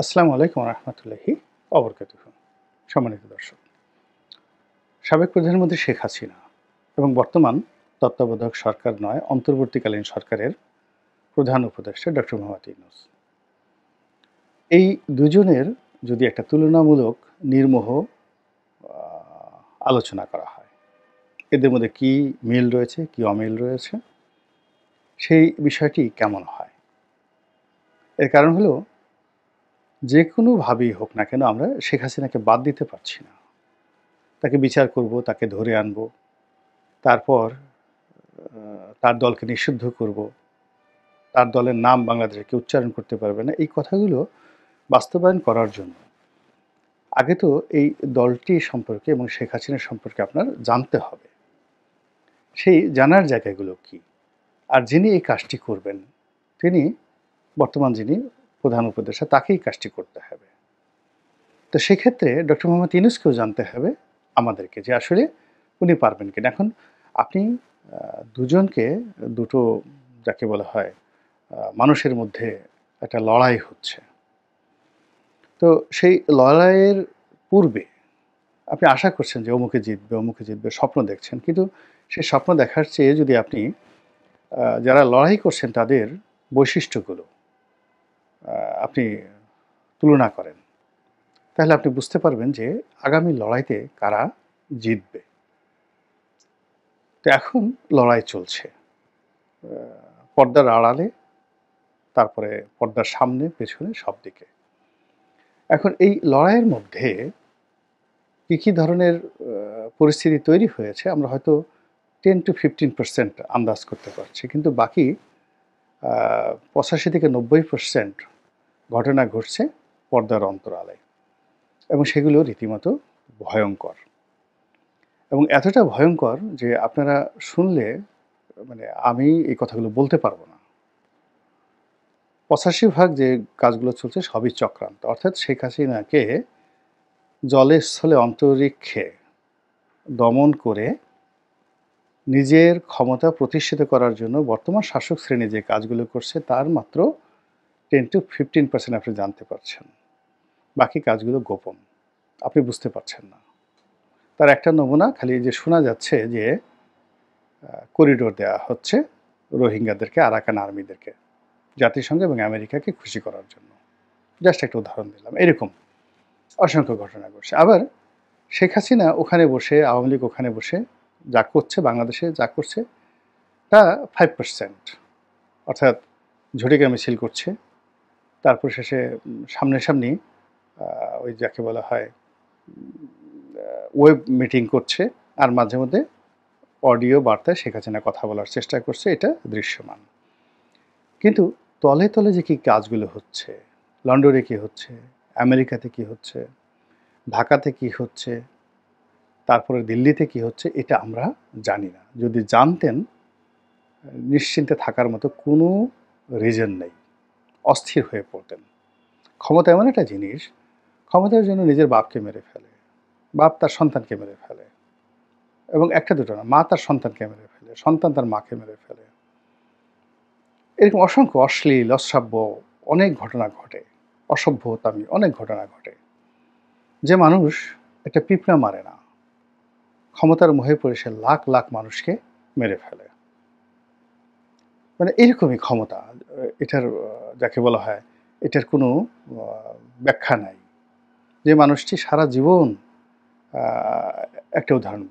আসসালামু আলাইকুম রহমতুল্লাহি অবরকাতুহ। সম্মানিত দর্শক, সাবেক প্রধানমন্ত্রী শেখ হাসিনা এবং বর্তমান তত্ত্বাবধায়ক সরকার নয় অন্তর্বর্তীকালীন সরকারের প্রধান উপদেষ্টা ডক্টর মোহাম্মদ ইউনূস, এই দুজনের যদি একটা তুলনামূলক নির্মোহ আলোচনা করা হয়, এদের মধ্যে কি মিল রয়েছে কি অমিল রয়েছে, সেই বিষয়টি কেমন হয়? এর কারণ হলো, যে কোনোভাবেই হোক না কেন আমরা শেখ হাসিনাকে বাদ দিতে পারছি না। তাকে বিচার করব, তাকে ধরে আনব, তারপর তার দলকে নিষিদ্ধ করব, তার দলের নাম বাংলাদেশে কেউ উচ্চারণ করতে পারবে না। এই কথাগুলো বাস্তবায়ন করার জন্য আগে তো এই দলটি সম্পর্কে এবং শেখ হাসিনা সম্পর্কে আপনার জানতে হবে। সেই জানার জায়গাগুলো কি? আর যিনি এই কাজটি করবেন, তিনি বর্তমান যিনি প্রধান উপদেষ্টা, তাকেই কাজটি করতে হবে। তো সেক্ষেত্রে ডক্টর মোহাম্মদ ইউনূসকেও জানতে হবে আমাদেরকে যে আসলে উনি পারবেন কিনা। এখন আপনি দুজনকে দুটো যাকে বলা হয় মানুষের মধ্যে একটা লড়াই হচ্ছে। তো সেই লড়াইয়ের পূর্বে আপনি আশা করছেন যে অমুকে জিতবে, অমুকে জিতবে, স্বপ্ন দেখছেন। কিন্তু সেই স্বপ্ন দেখার চেয়ে যদি আপনি যারা লড়াই করছেন তাদের বৈশিষ্ট্যগুলো আপনি তুলনা করেন, তাহলে আপনি বুঝতে পারবেন যে আগামী লড়াইতে কারা জিতবে। তো এখন লড়াই চলছে পর্দার আড়ালে, তারপরে পর্দার সামনে, পেছনে, সব দিকে। এখন এই লড়াইয়ের মধ্যে কী ধরনের পরিস্থিতি তৈরি হয়েছে আমরা হয়তো 10-15% আন্দাজ করতে পারছি। কিন্তু বাকি 85-90% ঘটনা ঘটছে পর্দার অন্তরালে, এবং সেগুলো রীতিমতো ভয়ঙ্কর। এবং এতটা ভয়ঙ্কর যে আপনারা শুনলে মানে আমি এই কথাগুলো বলতে পারবো না। 85% যে কাজগুলো চলছে সবই চক্রান্ত। অর্থাৎ শেখ হাসিনাকে জলে, স্থলে, অন্তরিক্ষে দমন করে নিজের ক্ষমতা প্রতিষ্ঠিত করার জন্য বর্তমান শাসক শ্রেণী যে কাজগুলো করছে তার মাত্র 10-15% আপনি জানতে পারছেন। বাকি কাজগুলো গোপন। আপনি বুঝতে পারছেন না। তার একটা নমুনা খালি যে শোনা যাচ্ছে যে করিডোর দেওয়া হচ্ছে রোহিঙ্গাদেরকে, আরাকান আর্মিদেরকে, জাতিসংঘ এবং আমেরিকাকে খুশি করার জন্য। জাস্ট একটা উদাহরণ দিলাম। এরকম অসংখ্য ঘটনা ঘটছে। আবার শেখ হাসিনা ওখানে বসে, আওয়ামী লীগ ওখানে বসে যা করছে, বাংলাদেশে যা করছে তা 5%। অর্থাৎ ঝটিকা মিছিল করছে, তারপর শেষে সামনাসামনি ওই যাকে বলা হয় ওয়েব মিটিং করছে, আর মাঝে মধ্যে অডিও বার্তায় শেখ হাসিনা কথা বলার চেষ্টা করছে, এটা দৃশ্যমান। কিন্তু তলে তলে যে কি কাজগুলো হচ্ছে, লন্ডনে কি হচ্ছে, আমেরিকাতে কি হচ্ছে, ঢাকাতে কি হচ্ছে, তারপরে দিল্লিতে কি হচ্ছে, এটা আমরা জানি না। যদি জানতেন নিশ্চিন্তে থাকার মতো কোনো রিজন নেই, অস্থির হয়ে পড়তেন। ক্ষমতা এমন একটা জিনিস, ক্ষমতার জন্য নিজের বাপকে মেরে ফেলে, বাপ তার সন্তানকে মেরে ফেলে, এবং একটা দুটো না, মা তার সন্তানকে মেরে ফেলে, সন্তান তার মাকে মেরে ফেলে। এরকম অসংখ্য অশ্লীল, অশ্রাব্য অনেক ঘটনা ঘটে, অসভ্যতামি অনেক ঘটনা ঘটে। যে মানুষ একটা পিঁপড়া মারে না, ক্ষমতার মোহে পড়ে সে লাখ লাখ মানুষকে মেরে ফেলে। মানে এরকমই ক্ষমতা। এটার যাকে বলা হয়, এটার কোনো ব্যাখ্যা নাই। যে মানুষটি সারা জীবন একটা উদাহরণ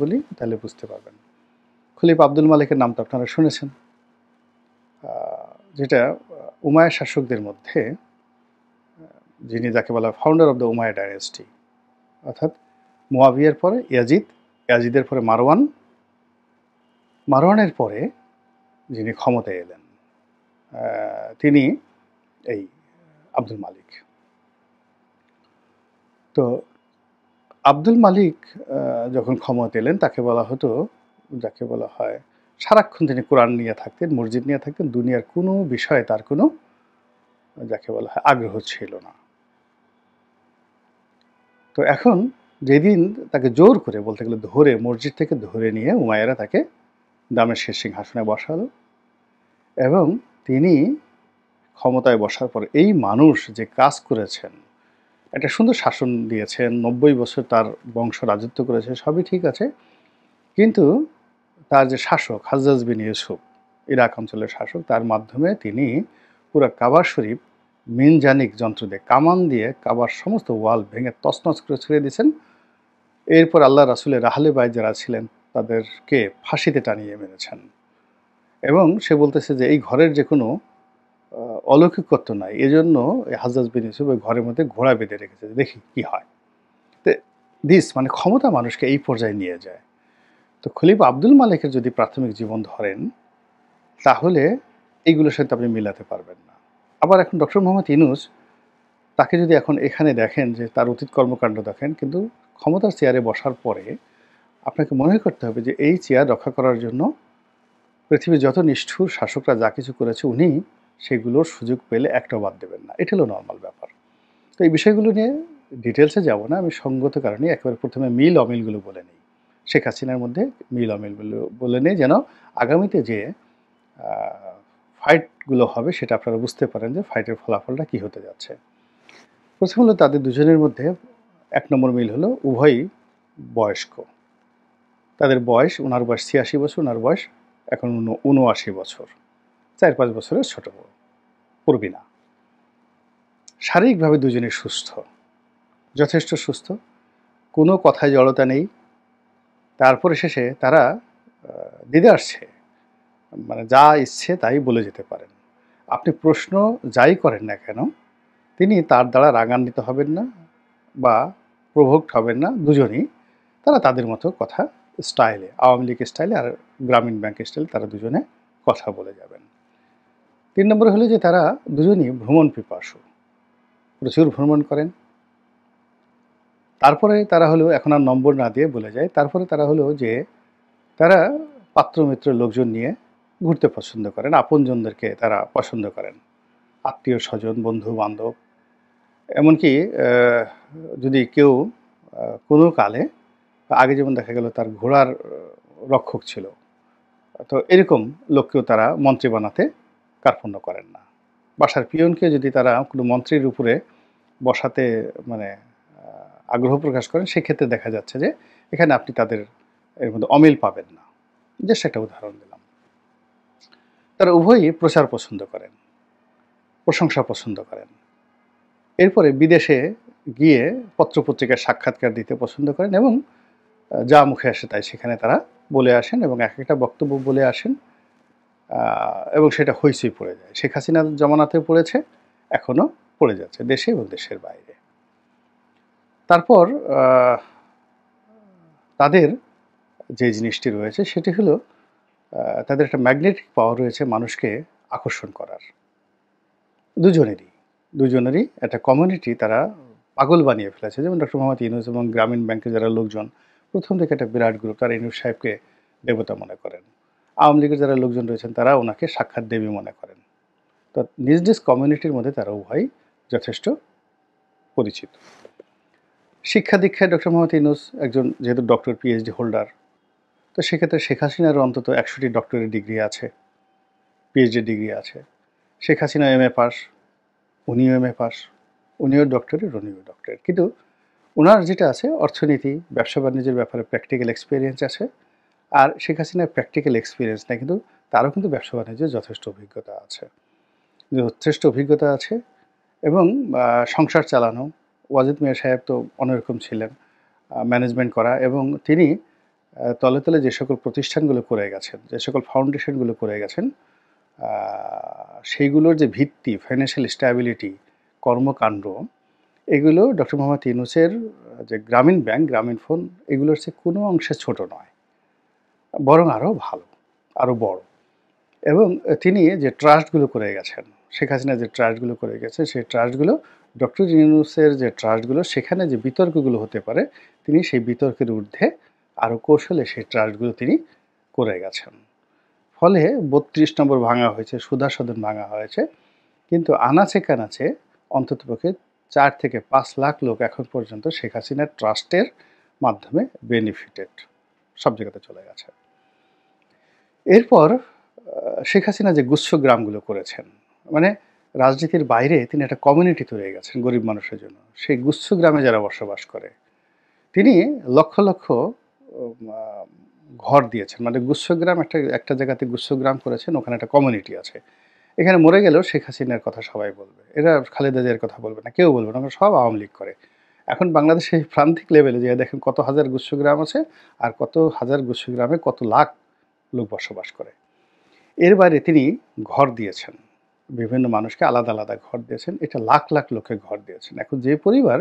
বলি তাহলে বুঝতে পারবেন। খলিফা আব্দুল মালিকের নাম তো আপনারা শুনেছেন, যেটা উমাইয়া শাসকদের মধ্যে যিনি যাকে বলা হয় founder of the Umayyad dynasty, অর্থাৎ মুয়াবিয়ার পরে ইয়াজিদ, ইয়াজিদের পরে মারওয়ান, মারওয়ানের পরে যিনি ক্ষমতায় এলেন তিনি এই আব্দুল মালিক। তো আব্দুল মালিক যখন ক্ষমতা এলেন তাকে বলা হতো, যাকে বলা হয় সারাক্ষণ তিনি কোরআন নিয়ে থাকতেন, মসজিদ নিয়ে থাকতেন, দুনিয়ার কোনো বিষয়ে তার কোনো যাকে বলা হয় আগ্রহ ছিল না। তো এখন যেদিন তাকে জোর করে, বলতে গেলে ধরে, মসজিদ থেকে ধরে নিয়ে উমাইয়ারা তাকে দামেস্কের সিংহাসনে বসালো, এবং তিনি ক্ষমতায় বসার পর এই মানুষ যে কাজ করেছেন, একটা সুন্দর শাসন দিয়েছেন, ৯০ বছর তার বংশ রাজত্ব করেছে, সবই ঠিক আছে। কিন্তু তার যে শাসক হাজ্জাজ বিন ইউসুফ, ইরাক অঞ্চলের শাসক, তার মাধ্যমে তিনি পুরা কাবা শরীফ মিনজানিক যন্ত্র দিয়ে, কামান দিয়ে কাবার সমস্ত ওয়াল ভেঙে তছনছ করে ছুঁড়ে দিয়েছেন। এরপর আল্লাহ রাসূলের আহলে বাইত যারা ছিলেন তাদেরকে ফাঁসিতে টানিয়ে মেরেছেন। এবং সে বলতেছে যে এই ঘরের যে কোনো অলৌকিকত্ব নাই, এজন্য এই হাজ্জাজ বিন ইউসুফ ওই ঘরের মধ্যে ঘোড়া বেঁধে রেখেছে, দেখি কি হয়। তো মানে ক্ষমতা মানুষকে এই পর্যায়ে নিয়ে যায়। তো খলিফা আব্দুল মালিকের যদি প্রাথমিক জীবন ধরেন, তাহলে এইগুলোর সাথে আপনি মিলাতে পারবেন না। আবার এখন ডক্টর মোহাম্মদ ইউনূস, তাকে যদি এখন এখানে দেখেন যে তার অতীত কর্মকাণ্ড দেখেন, কিন্তু ক্ষমতার চেয়ারে বসার পরে আপনাকে মনে করতে হবে যে এই চেয়ার রক্ষা করার জন্য পৃথিবীর যত নিষ্ঠুর শাসকরা যা কিছু করেছে উনি সেগুলোর সুযোগ পেলে একটাও বাদ দেবেন না। এটা হলো নর্মাল ব্যাপার। তো এই বিষয়গুলো নিয়ে ডিটেলসে যাব না, আমি সঙ্গত কারণে একেবারে প্রথমে মিল অমিলগুলো বলে নিই। শেখ হাসিনার মধ্যে মিল অমিলগুলো বলে নিই, যেন আগামীতে যে ফাইটগুলো হবে সেটা আপনারা বুঝতে পারেন যে ফাইটের ফলাফলটা কী হতে যাচ্ছে। প্রথম হলো তাদের দুজনের মধ্যে ১ নম্বর মিল হলো উভয়ই বয়স্ক। তাদের বয়স, ওনার বয়স ৮৬ বছর, ওনার বয়স এখন ৭৯ বছর, ৪-৫ বছরের ছোট পূর্বিনা। শারীরিকভাবে দুজনেই সুস্থ, যথেষ্ট সুস্থ, কোনো কথায় জড়তা নেই। তারপরে শেষে তারা দিদে আসছে, মানে যা ইচ্ছে তাই বলে যেতে পারেন। আপনি প্রশ্ন যাই করেন না কেন, তিনি তার দ্বারা রাগান্বিত হবেন না বা প্রভোক্ট হবেন না। দুজনই তারা তাদের মতো কথা স্টাইলে, আওয়ামী লীগ স্টাইলে আর গ্রামীণ ব্যাংক স্টাইলে তারা দুজনে কথা বলে যাবেন। ৩ নম্বর হলো যে তারা দুজনই ভ্রমণ পিপাসু, প্রচুর ভ্রমণ করেন। তারপরে তারা হলো, এখন আর নম্বর না দিয়ে বলে যায়, তারপরে তারা হলো যে তারা পাত্রমিত্র লোকজন নিয়ে ঘুরতে পছন্দ করেন, আপনজনদেরকে তারা পছন্দ করেন, আত্মীয় স্বজন, বন্ধু বান্ধব। এমনকি যদি কেউ কোনো কালে, আগে যেমন দেখা গেল তার ঘোড়ার রক্ষক ছিল, তো এরকম লোককেও তারা মন্ত্রী বানাতে কার্পণ্য করেন না। বাসার পিয়নকে যদি তারা কোনো মন্ত্রীর উপরে বসাতে মানে আগ্রহ প্রকাশ করেন, সেক্ষেত্রে দেখা যাচ্ছে যে এখানে আপনি তাদের এর মধ্যে অমিল পাবেন না। জাস্ট একটা উদাহরণ দিলাম। তারা উভয়ই প্রচার পছন্দ করেন, প্রশংসা পছন্দ করেন। এরপরে বিদেশে গিয়ে পত্রপত্রিকার সাক্ষাৎকার দিতে পছন্দ করেন এবং যা মুখে আসে তাই সেখানে তারা বলে আসেন এবং এক একটা বক্তব্য বলে আসেন, এবং সেটা হইচই পড়ে যায়। শেখ হাসিনার জমানাতেও পড়েছে, এখনও পড়ে যাচ্ছে দেশে এবং দেশের বাইরে। তারপর তাদের যে জিনিসটি রয়েছে সেটি হলো তাদের একটা ম্যাগনেটিক পাওয়ার রয়েছে মানুষকে আকর্ষণ করার। দুজনেরই একটা কমিউনিটি তারা পাগল বানিয়ে ফেলেছে। যেমন ডক্টর মোহাম্মদ ইউনূস এবং গ্রামীণ ব্যাংকের যারা লোকজন, প্রথম থেকে একটা বিরাট গ্রুপ, তারা ইউনূস সাহেবকে দেবতা মনে করেন। আওয়ামী লীগের যারা লোকজন রয়েছেন তারা ওনাকে সাক্ষাৎ দেবী মনে করেন। তো নিজ নিজ কমিউনিটির মধ্যে তারা উভয় যথেষ্ট পরিচিত। শিক্ষা দীক্ষায় ডক্টর মোহাম্মদ ইউনূস একজন যেহেতু ডক্টর, পিএইচডি হোল্ডার, তো সেক্ষেত্রে শেখ হাসিনারও অন্তত ১০০টি ডক্টরেট ডিগ্রি আছে, পিএইচডি ডিগ্রি আছে। শেখ হাসিনা এমএ পাস, উনিও এমএ পাস, উনিও ডক্টরেট, উনিও ডক্টরেট। কিন্তু ওনার যেটা আছে অর্থনীতি, ব্যবসা বাণিজ্যের ব্যাপারে প্র্যাকটিক্যাল এক্সপিরিয়েন্স আছে। আর শেখ হাসিনার প্র্যাকটিক্যাল এক্সপিরিয়েন্স নেই, কিন্তু তারও কিন্তু ব্যবসা বাণিজ্যের যথেষ্ট অভিজ্ঞতা আছে এবং সংসার চালানো। ওয়াজেদ মিয়া সাহেব তো অন্যরকম ছিলেন, ম্যানেজমেন্ট করা, এবং তিনি তলে তলে যে সকল প্রতিষ্ঠানগুলো করে গেছেন, যে সকল ফাউন্ডেশনগুলো করে গেছেন, সেইগুলোর যে ভিত্তি, ফাইন্যান্সিয়াল স্ট্যাবিলিটি, কর্মকাণ্ড, এগুলো ডক্টর মোহাম্মদ ইউনূসের যে গ্রামীণ ব্যাংক, গ্রামীণ ফোন, এগুলোর চেয়ে কোনো অংশে ছোট নয়, বরং আরও ভালো, আরও বড়। এবং তিনি যে ট্রাস্টগুলো করে গেছেন, শেখ হাসিনা যে ট্রাস্টগুলো করে গেছে, সেই ট্রাস্টগুলো ডক্টর ইউনূসের যে ট্রাস্টগুলো, সেখানে যে বিতর্কগুলো হতে পারে, তিনি সেই বিতর্কের ঊর্ধ্বে আরও কৌশলে সেই ট্রাস্টগুলো তিনি করে গেছেন। ফলে ৩২ নম্বর ভাঙা হয়েছে, সুধা সদন ভাঙা হয়েছে, কিন্তু আনাচে কানাচে অন্ততপক্ষে ৪ থেকে ৫ লাখ লোক এখন পর্যন্ত শেখ হাসিনার ট্রাস্টের মাধ্যমে বেনিফিটেড, সব জায়গাতে চলে গেছে। এরপর শেখ হাসিনা যে গুচ্ছ গ্রামগুলো করেছেন, মানে রাজনীতির বাইরে তিনি একটা কমিউনিটি তৈরি গেছেন গরিব মানুষের জন্য। সেই গুচ্ছ গ্রামে যারা বসবাস করে, তিনি লক্ষ লক্ষ আ ঘর দিয়েছেন। মানে গুচ্ছগ্রাম একটা একটা জায়গাতে গুচ্ছগ্রাম করেছেন, ওখানে একটা কমিউনিটি আছে। এখানে মরে গেলেও শেখ হাসিনার কথা সবাই বলবে। এরা খালেদা জিয়ার কথা বলবে না, কেউ বলবে না। ওরা সব আওয়ামী লীগ করে। এখন বাংলাদেশে প্রান্তিক লেভেলে যেয়ে দেখেন কত হাজার গুচ্ছগ্রাম আছে, আর কত হাজার গুচ্ছগ্রামে কত লাখ লোক বসবাস করে। এর বাইরে তিনি ঘর দিয়েছেন। বিভিন্ন মানুষকে আলাদা, আলাদা ঘর দিয়েছেন। এটা লাখ, লাখ লোককে ঘর দিয়েছেন। এখন যে পরিবার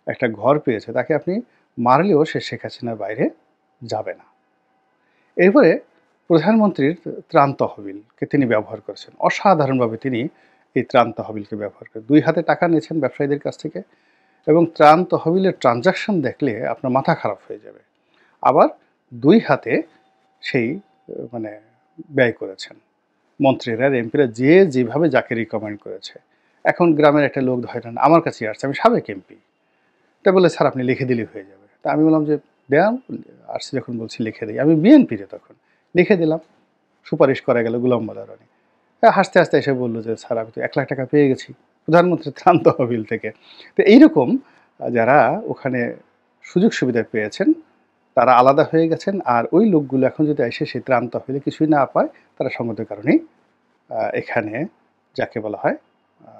একটা ঘর পেয়েছে, তাকে আপনি মারলেও সে শেখ হাসিনার বাইরে যাবে না। এরপরে প্রধানমন্ত্রীর ত্রাণ তহবিলকে তিনি ব্যবহার করেছেন। অসাধারণভাবে তিনি এই ত্রাণ তহবিলকে ব্যবহার করেন। ২ হাতে টাকা নিয়েছেন ব্যবসায়ীদের কাছ থেকে, এবং ত্রাণ তহবিলের ট্রানজাকশন দেখলে আপনার মাথা খারাপ হয়ে যাবে। আবার ২ হাতে সেই মানে ব্যয় করেছেন। মন্ত্রীরা আর এমপিরা যে যেভাবে যাকে রিকমেন্ড করেছে। এখন গ্রামের একটা লোক ধরেন আমার কাছেই আসছে, আমি সাবেক এমপি। তা বলে, "স্যার আপনি লিখে দিলেই হয়ে যাবে।" তা আমি বললাম যে, "দেন।" আসছে যখন বলছি লিখে দেই। আমি বিএনপিতে তখন। লিখে দিলাম। সুপারিশ করা গেল গোলাম মোল্লা রনি। হাসতে, হাসতে এসে বলল যে, "স্যার আমি তো ৳১,০০,০০০ পেয়ে গেছি প্রধানমন্ত্রীর ত্রাণ তহবিল থেকে।" তো এইরকম যারা ওখানে সুযোগ সুবিধা পেয়েছেন, তারা আলাদা হয়ে গেছেন। আর ওই লোকগুলো এখন যদি এসে সেই ত্রাণ তহবিলে কিছুই না পায়, তারা সঙ্গত কারণেই এখানে যাকে বলা হয় আ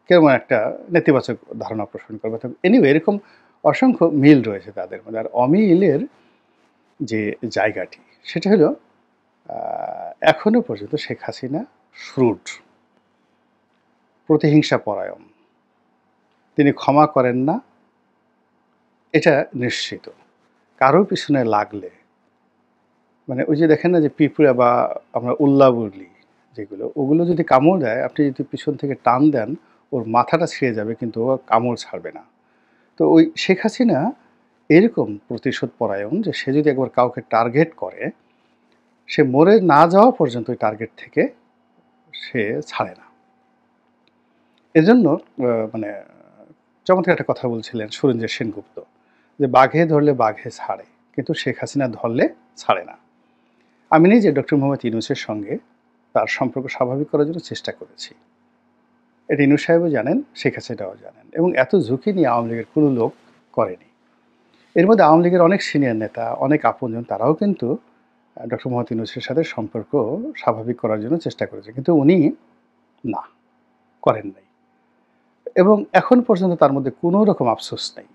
কেমন একটা নেতিবাচক ধারণা পোষণ করবে। তো এনিওয়ে এরকম অসংখ্য মিল রয়েছে তাদের মধ্যে। আর অমিলের যে জায়গাটি, সেটা হলো আ এখনো পর্যন্ত শেখ হাসিনা শ্রুড, প্রতিহিংসা পরায়ণ। তিনি ক্ষমা করেন না, এটা নিশ্চিত। কারো পিছনে লাগলে, মানে ওই যে দেখেন না যে পিঁপড়া বা আমরা উল্লা বলি যেগুলো, ওগুলো যদি কামড় দেয়, আপনি যদি পিছন থেকে টান দেন, ওর মাথাটা ছিঁড়ে যাবে কিন্তু ও কামড় ছাড়বে না। তো ওই শেখ হাসিনা এরকম প্রতিশোধ পরায়ণ যে সে যদি একবার কাউকে টার্গেট করে, সে মরে না যাওয়া পর্যন্ত ওই টার্গেট থেকে সে ছাড়ে না। এজন্য মানে চমৎকার একটা কথা বলছিলেন সুরেন্দ্র সেনগুপ্ত, যে বাঘে ধরলে বাঘে ছাড়ে, কিন্তু শেখ হাসিনা ধরলে ছাড়ে না। আমি নিজে ডক্টর মোহাম্মদ ইউনূসের সঙ্গে তার সম্পর্ক স্বাভাবিক করার জন্য চেষ্টা করেছি। এটা ইউনূস সাহেবও জানেন, শেখ হাসিনাও জানেন, এবং এত ঝুঁকি নিয়ে আওয়ামী লীগের কোনো লোক করেনি। এর মধ্যে আওয়ামী লীগের অনেক সিনিয়র নেতা, অনেক আপনজন, তারাও কিন্তু ডক্টর মোহাম্মদ ইউনূসের সাথে সম্পর্ক স্বাভাবিক করার জন্য চেষ্টা করেছে, কিন্তু উনি না, করেন নাই। এবং এখন পর্যন্ত তার মধ্যে কোনো রকম আফসোস নেই।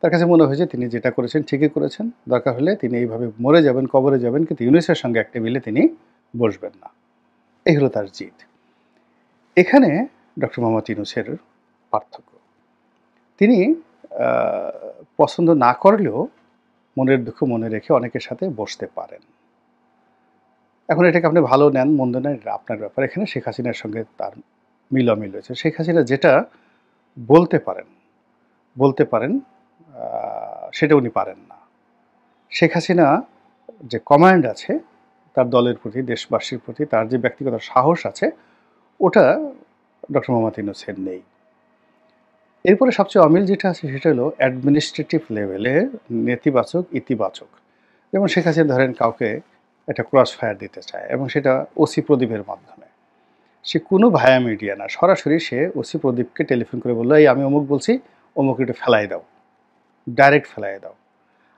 তার কাছে মনে হয়েছে তিনি যেটা করেছেন ঠিকই করেছেন। দরকার হলে তিনি এইভাবে মরে যাবেন, কবরে যাবেন, কিন্তু ইউনূসের সঙ্গে এক টেবিলে তিনি বসবেন না। এই হলো তার জিদ। এখানে ডক্টর মোহাম্মদ ইউনূসের পার্থক্য। তিনি আ পছন্দ না করলেও মনের দুঃখ মনে রেখে অনেকের সাথে বসতে পারেন। এখন এটাকে আপনি ভালো নেন, মন্দ নেন, এটা আপনার ব্যাপার। এখানে শেখ হাসিনার সঙ্গে তার মিল অমিল রয়েছে। শেখ হাসিনা যেটা বলতে পারেন, বলতে পারেন আ সেটা উনি পারেন না। শেখ হাসিনা যে কমান্ড আছে তার দলের প্রতি, দেশবাসীর প্রতি তার যে ব্যক্তিগত সাহস আছে, ওটা ডক্টর মোহাম্মদ ইউনূসের নেই। এরপরে সবচেয়ে অমিল যেটা আছে সেটা হলো অ্যাডমিনিস্ট্রেটিভ লেভেলে নেতিবাচক, ইতিবাচক। যেমন শেখ হাসিনা ধরেন কাউকে একটা ক্রস ফায়ার দিতে চায়, এবং সেটা ওসি প্রদীপের মাধ্যমে। সে কোনো ভায়া মিডিয়া না, সরাসরি সে ওসি প্রদীপকে টেলিফোন করে বলল, "এই আমি অমুক বলছি, অমুক একটু ফেলাই দাও, ডাইরেক্ট ফেলাই দাও।"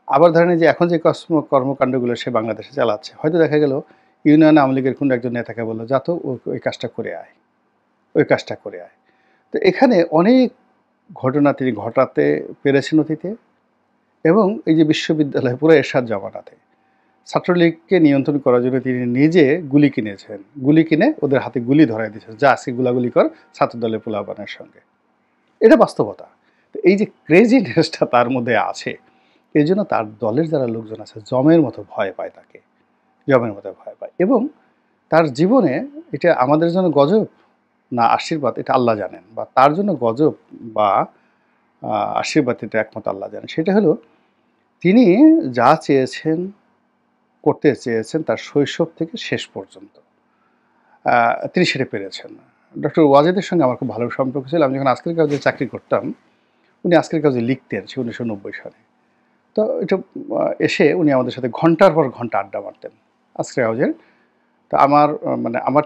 আবার ধরেন যে এখন যে কর্মকাণ্ডগুলো সে বাংলাদেশে চালাচ্ছে, হয়তো দেখা গেল ইউনিয়ন আওয়ামী লীগের কোনো একজন নেতাকে বলল, "যা তো ওই কাজটা করে আয়, ওই কাজটা করে আয়।" তো এখানে অনেক ঘটনা তিনি ঘটাতে পেরেছেন অতীতে, এবং এই যে বিশ্ববিদ্যালয় পুরো এরশাদ জামানাতে ছাত্রলীগকে নিয়ন্ত্রণ করার জন্য তিনি নিজে গুলি কিনেছেন। গুলি কিনে ওদের হাতে গুলি ধরায় দিয়েছেন, "যা আজকে গুলাগুলি কর ছাত্রদলের পোলাপানের সঙ্গে।" এটা বাস্তবতা। তো এই যে ক্রেজিনেসটা তার মধ্যে আছে, এজন্য তার দলের যারা লোকজন আছে যমের মতো ভয় পায় তাকে, যমের মতো ভয় পায়। এবং তার জীবনে এটা আমাদের জন্য গজব না আশীর্বাদ, এটা আল্লাহ জানেন, বা তার জন্য গজব বা আশীর্বাদ, এটা একমাত্র আল্লাহ জানেন। সেটা হলো তিনি যা চেয়েছেন, করতে চেয়েছেন তার শৈশব থেকে শেষ পর্যন্ত তিনি সেটা পেরেছেন। ডক্টর ওয়াজেদের সঙ্গে আমার খুব ভালো সম্পর্ক ছিল। আমি যখন আজকের কাগজে চাকরি করতাম, উনি আজকের কাগজে লিখতেন, সে 1990 সালে। তো এটা এসে উনি আমাদের সাথে ঘন্টার পর ঘন্টা আড্ডা মারতেন আজকের কাগজের। তো মানে আমার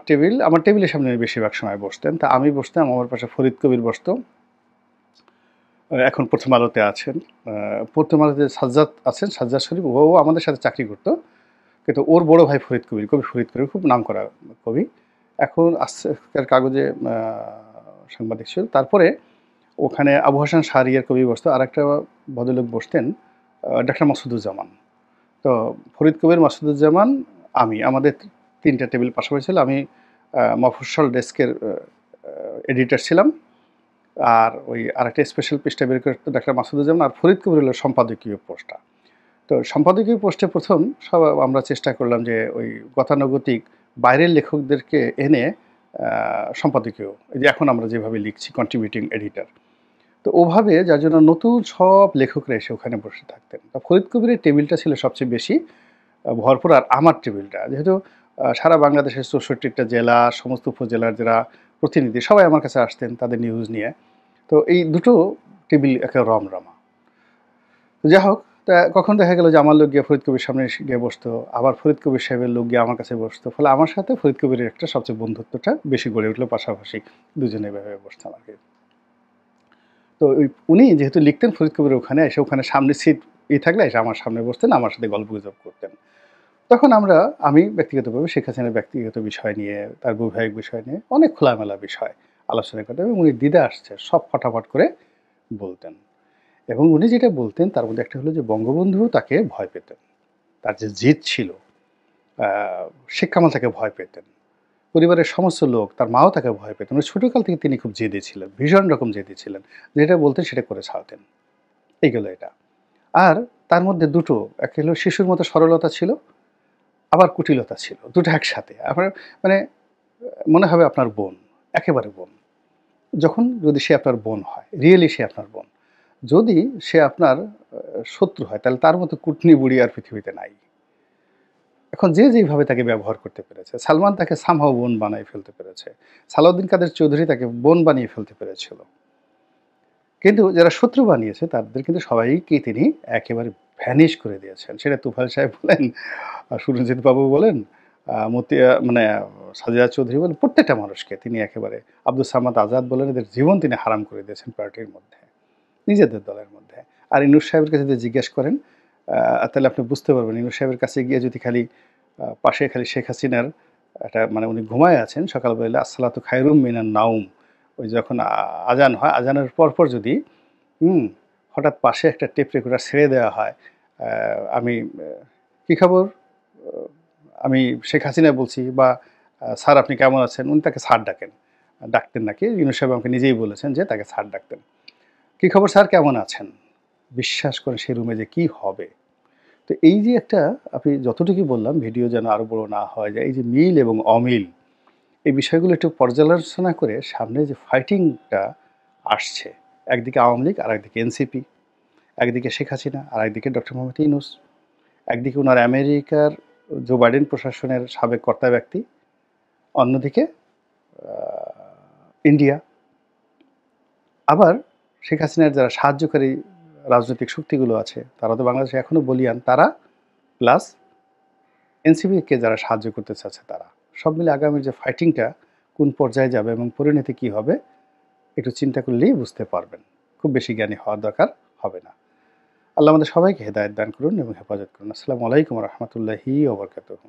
টেবিলের সামনে উনি বেশিরভাগ সময় বসতেন। তা আমি বসতাম, আমার পাশে ফরিদ কবির বসতো। এখন প্রথম আলোতে আছেন। প্রথম আলোতে সাজ্জাদ আছেন, সাজ্জাদ শরীফ। ও আমাদের সাথে চাকরি করতো। কিন্তু ওর বড় ভাই কবি ফরিদ কবির খুব নামকরা কবি। এখন আজকের কাগজে সাংবাদিক ছিল। তারপরে ওখানে আবু হাসান শাহরিয়ার কবি বসতো। আরেকটা ভদ্রলোক বসতেন, ডাক্তার মাসুদুজ্জামান। তো ফরিদ কবির, মাসুদুজ্জামান, আমাদের ৩টা টেবিল পাশাপাশি ছিল। আমি মফস্বল ডেস্কের এডিটর ছিলাম। আর ওই আরেকটা স্পেশাল পৃষ্ঠা বের করতো ডাক্তার মাসুদুজ্জামান। আর ফরিদ কবির হলো সম্পাদকীয় পোস্টটা। তো সম্পাদকীয় পোস্টে প্রথম আমরা চেষ্টা করলাম যে ওই গতানুগতিক বাইরের লেখকদেরকে এনে সম্পাদকীয়, এই যে এখন আমরা যেভাবে লিখছি কন্ট্রিবিউটিং এডিটর, তো ওভাবে যার জন্য নতুন সব লেখকরা এসে ওখানে বসে থাকতেন। তা ফরিদ কবিরের টেবিলটা ছিল সবচেয়ে বেশি ভরপুর। আর আমার টেবিলটা যেহেতু সারা বাংলাদেশের ৬৪টা জেলা, সমস্ত উপজেলার যারা প্রতিনিধি সবাই আমার কাছে আসতেন তাদের নিউজ নিয়ে। তো এই দুটো টেবিল একে রমরমা। যাই হোক, তা কখন দেখা গেল যে আমার লোক গিয়ে ফরিদ কবির সামনে গিয়ে বসতো, আবার ফরিদ কবির সাহেবের লোক গিয়ে আমার কাছে বসতো। ফলে আমার সাথে ফরিদ কবিরের একটা সবচেয়ে বন্ধুত্বটা বেশি গড়ে উঠলো, পাশাপাশি দুজনে এভাবে বসতাম আর কি। তো উনি যেহেতু লিখতেন ফরিদ কবির ওখানে এসে, ওখানে সামনে সিট থাকলে এসে আমার সামনে বসতেন, আমার সাথে গল্প গুজব করতেন। তখন আমি ব্যক্তিগতভাবে শেখ হাসিনার ব্যক্তিগত বিষয় নিয়ে, তার বৈবাহিক বিষয় নিয়ে অনেক খোলামেলা বিষয় আলোচনা করতেন এবং উনি দ্বিধা আসছে সব ফটাফট করে বলতেন। এবং উনি যেটা বলতেন তার মধ্যে একটা হলো যে বঙ্গবন্ধু তাকে ভয় পেতেন, তার যে জিদ ছিল। শেখ কামাল তাকে ভয় পেতেন, পরিবারের সমস্ত লোক, তার মাও তাকে ভয় পেতেন। ছোটকাল থেকে তিনি খুব জেদি ছিলেন, ভীষণ রকম জেদি ছিলেন, যেটা বলতেন সেটা করে ছাড়তেন। এইগুলো এটা। আর তার মধ্যে দুটো, একটা হলো শিশুর মতো সরলতা ছিল, আবার কুটিলতা ছিল, দুটো একসাথে। আপনার মানে মনে হবে আপনার বোন, একেবারে বোন। যদি সে আপনার বোন হয়, রিয়েলি সে আপনার বোন। যদি সে আপনার শত্রু হয়, তাহলে তার মতো কুটনি বুড়ি আর পৃথিবীতে নাই। এখন যে যেইভাবে তাকে ব্যবহার করতে পেরেছে, সালমান তাকে সামহাও বোন বানিয়ে ফেলতে পেরেছে, সালাউদ্দিন কাদের চৌধুরী তাকে বোন বানিয়ে ফেলতে পেরেছিল। কিন্তু যারা শত্রু বানিয়েছে তাদের কিন্তু সবাইকেই তিনি একেবারে ভ্যানিশ করে দিয়েছেন। সেটা তুফাইল সাহেব বলেন, সুরঞ্জিত বাবু বলেন, মানে সাজিয়া চৌধুরী বলেন, প্রত্যেকটা মানুষকে তিনি একেবারে, আব্দুল সামাদ আজাদ বলেন, এদের জীবন তিনি হারাম করে দিয়েছেন পার্টির মধ্যে, নিজেদের দলের মধ্যে। আর ইনুস সাহেবের কাছে যদি জিজ্ঞেস করেন তাহলে আপনি বুঝতে পারবেন, ইনুস সাহেবের কাছে গিয়ে যদি খালি পাশে খালি শেখ হাসিনার একটা, মানে উনি ঘুমায় আছেন, সকালবেলা আসসালাতু খায়রুম মিনান নাউম, ওই যখন আজান হয়, আজানের পরপর যদি হঠাৎ পাশে একটা টেপ রেকর্ডার ছেড়ে দেওয়া হয়, আমি কী খবর, আমি শেখ হাসিনা বলছি, বা স্যার আপনি কেমন আছেন, উনি তাকে স্যার ডাকতেন নাকি, ইউনুস সাহেব আমাকে নিজেই বলেছেন যে তাকে স্যার ডাকতেন। কী খবর স্যার, কেমন আছেন? বিশ্বাস করে সেই রুমে যে কী হবে। তো এই যে একটা, আপনি যতটুকু বললাম ভিডিও যেন আরও বড় না হয়, যে এই যে মিল এবং অমিল, এই বিষয়গুলো একটু পর্যালোচনা করে সামনে যে ফাইটিংটা আসছে, একদিকে আওয়ামী লীগ আর একদিকে এনসিপি, একদিকে শেখ হাসিনা আর একদিকে ডক্টর মোহাম্মদ ইউনূস, একদিকে ওনার আমেরিকার জো বাইডেন প্রশাসনের সাবেক কর্তা ব্যক্তি, অন্যদিকে ইন্ডিয়া, আবার শেখ হাসিনার যারা সাহায্যকারী রাজনৈতিক শক্তিগুলো আছে তারা তো বাংলাদেশে এখনও বলিয়ান, তারা প্লাস এনসিপিকে যারা সাহায্য করতে চাচ্ছে তারা, সব মিলে আগামীর যে ফাইটিংটা কোন পর্যায়ে যাবে এবং পরিণতি কী হবে একটু চিন্তা করলেই বুঝতে পারবেন। খুব বেশি জ্ঞানী হওয়ার দরকার হবে না। আল্লাহ আমাদের সবাইকে হেদায়েত দান করুন এবং হেফাজত করুন। আসসালামু আলাইকুম রহমতুল্লাহি ওয়া বারাকাতুহু।